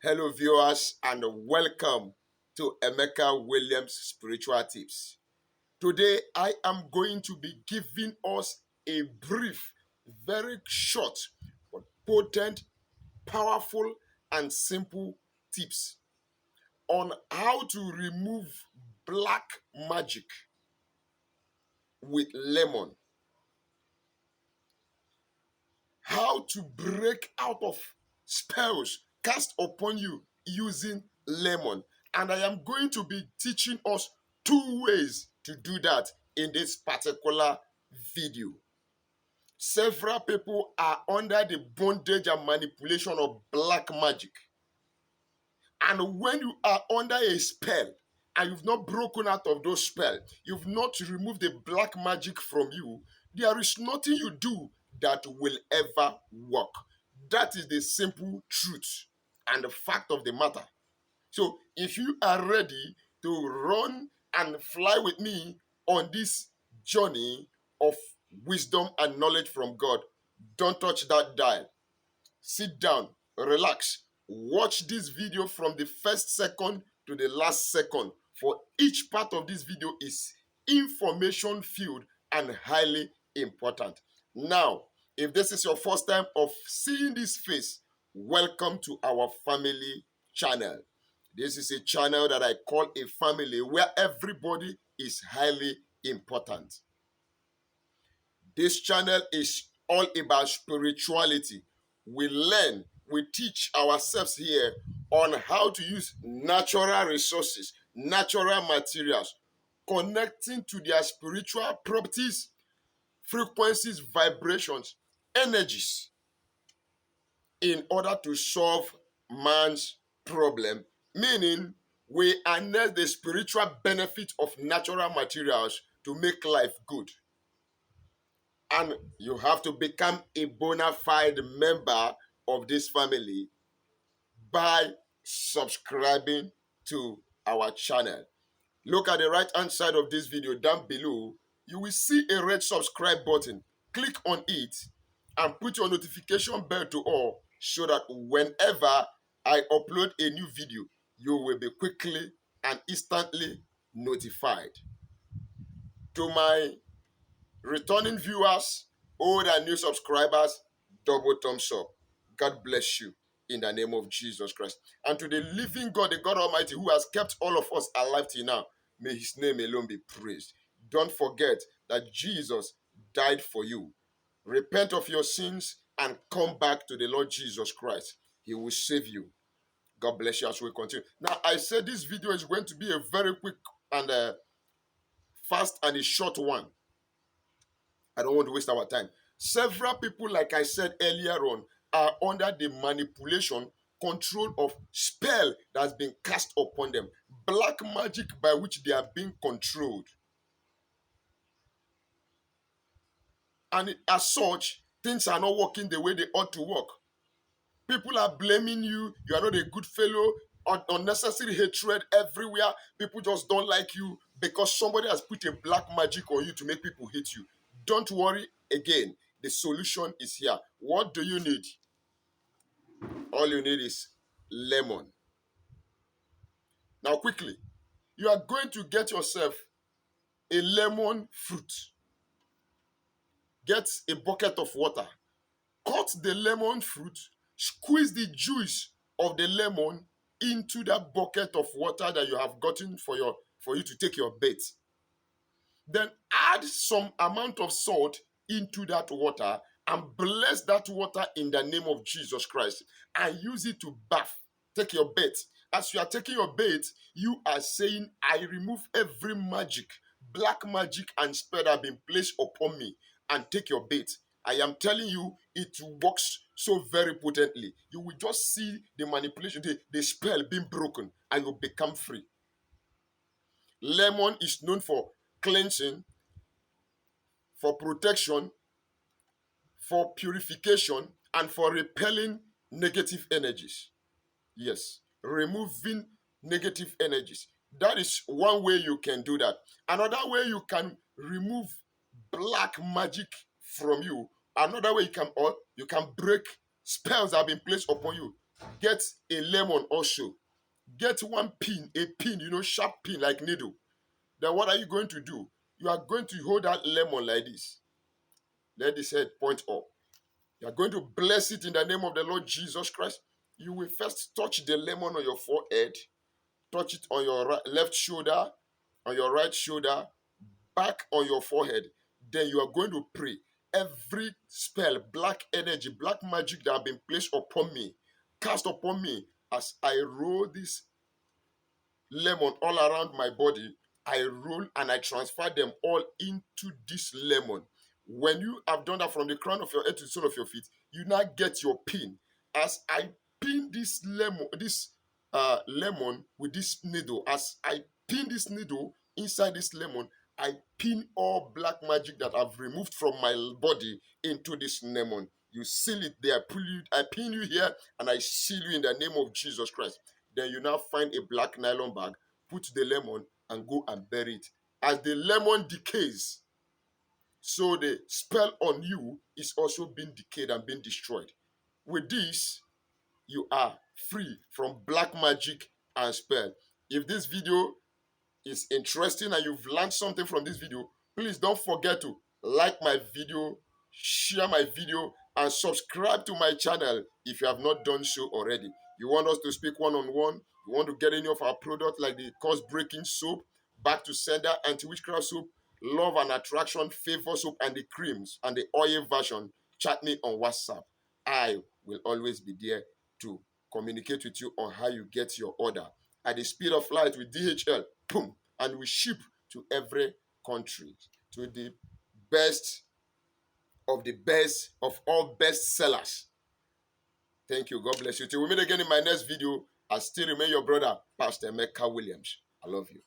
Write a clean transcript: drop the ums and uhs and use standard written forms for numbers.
Hello viewers and welcome to Emeka Williams Spiritual Tips. Today I am going to be giving us a brief, very short, but potent, powerful and simple tips on how to remove black magic with lemon. How to break out of spells cast upon you using lemon. And I am going to be teaching us 2 ways to do that in this particular video. Several people are under the bondage and manipulation of black magic. And when you are under a spell and you've not broken out of those spells, you've not removed the black magic from you, there is nothing you do that will ever work. That is the simple truth and the fact of the matter. So if you are ready to run and fly with me on this journey of wisdom and knowledge from God, don't touch that dial. Sit down, relax, watch this video from the first second to the last second, for each part of this video is information filled and highly important. Now, if this is your first time of seeing this face, welcome to our family channel. This is a channel that I call a family where everybody is highly important. This channel is all about spirituality. We learn, we teach ourselves here on how to use natural resources, natural materials, connecting to their spiritual properties, frequencies, vibrations, energies, in order to solve man's problem. Meaning, we harness the spiritual benefit of natural materials to make life good. And you have to become a bona fide member of this family by subscribing to our channel. Look at the right hand side of this video down below. You will see a red subscribe button. Click on it and put your notification bell to all so that whenever I upload a new video, you will be quickly and instantly notified. To my returning viewers, old and new subscribers, double thumbs up. God bless you in the name of Jesus Christ. And to the living God, the God Almighty, who has kept all of us alive till now, may his name alone be praised. Don't forget that Jesus died for you. Repent of your sins and come back to the Lord Jesus Christ. He will save you. God bless you as we continue. Now, I said this video is going to be a very quick and fast and a short one. I don't want to waste our time. Several people, like I said earlier on, are under the manipulation, control of spell that has been cast upon them. Black magic by which they are being controlled. And as such, things are not working the way they ought to work. People are blaming you. You are not a good fellow. Unnecessary hatred everywhere. People just don't like you because somebody has put a black magic on you to make people hate you. Don't worry again. The solution is here. What do you need? All you need is lemon. Now quickly, you are going to get yourself a lemon fruit. Get a bucket of water. Cut the lemon fruit. Squeeze the juice of the lemon into that bucket of water that you have gotten for you to take your bath. Then add some amount of salt into that water and bless that water in the name of Jesus Christ and use it to bath. Take your bath. As you are taking your bath, you are saying, I remove every magic, black magic and spell that have been placed upon me, and take your bath. I am telling you, it works so very potently. You will just see the manipulation, the spell being broken, and you become free. Lemon is known for cleansing, for protection, for purification, and for repelling negative energies. Yes, removing negative energies. That is one way you can do that. Another way you can remove black magic from you. Another way you can break spells that have been placed upon you. Get a lemon also. Get one pin, a pin, sharp pin like needle. Then what are you going to do? You are going to hold that lemon like this. Let this head point up. You are going to bless it in the name of the Lord Jesus Christ. You will first touch the lemon on your forehead, touch it on your left shoulder, on your right shoulder, back on your forehead. Then you are going to pray. Every spell, black energy, black magic that have been placed upon me, cast upon me as I roll this lemon all around my body, I roll and I transfer them all into this lemon. When you have done that from the crown of your head to the sole of your feet, you now get your pin. As I pin this lemon with this needle, as I pin this needle inside this lemon, I pin all black magic that I've removed from my body into this lemon. You seal it there. I pin you here, and I seal you in the name of Jesus Christ. Then you now find a black nylon bag, put the lemon, and go and bury it. As the lemon decays, so the spell on you is also being decayed and being destroyed. With this, you are free from black magic and spell. If this video is interesting and you've learned something from this video, please don't forget to like my video, share my video, and subscribe to my channel if you have not done so already. You want us to speak one-on-one? You want to get any of our products like the cause-breaking soap, back to sender, anti-witchcraft soap, love and attraction, favor soap, and the creams, and the oil version, chat me on WhatsApp. I will always be there to communicate with you on how you get your order. At the speed of light with DHL, boom, and we ship to every country, to the best of the best of all best sellers. Thank you. God bless you. Till we meet again in my next video, I still remain your brother, Pastor Emeka Williams. I love you.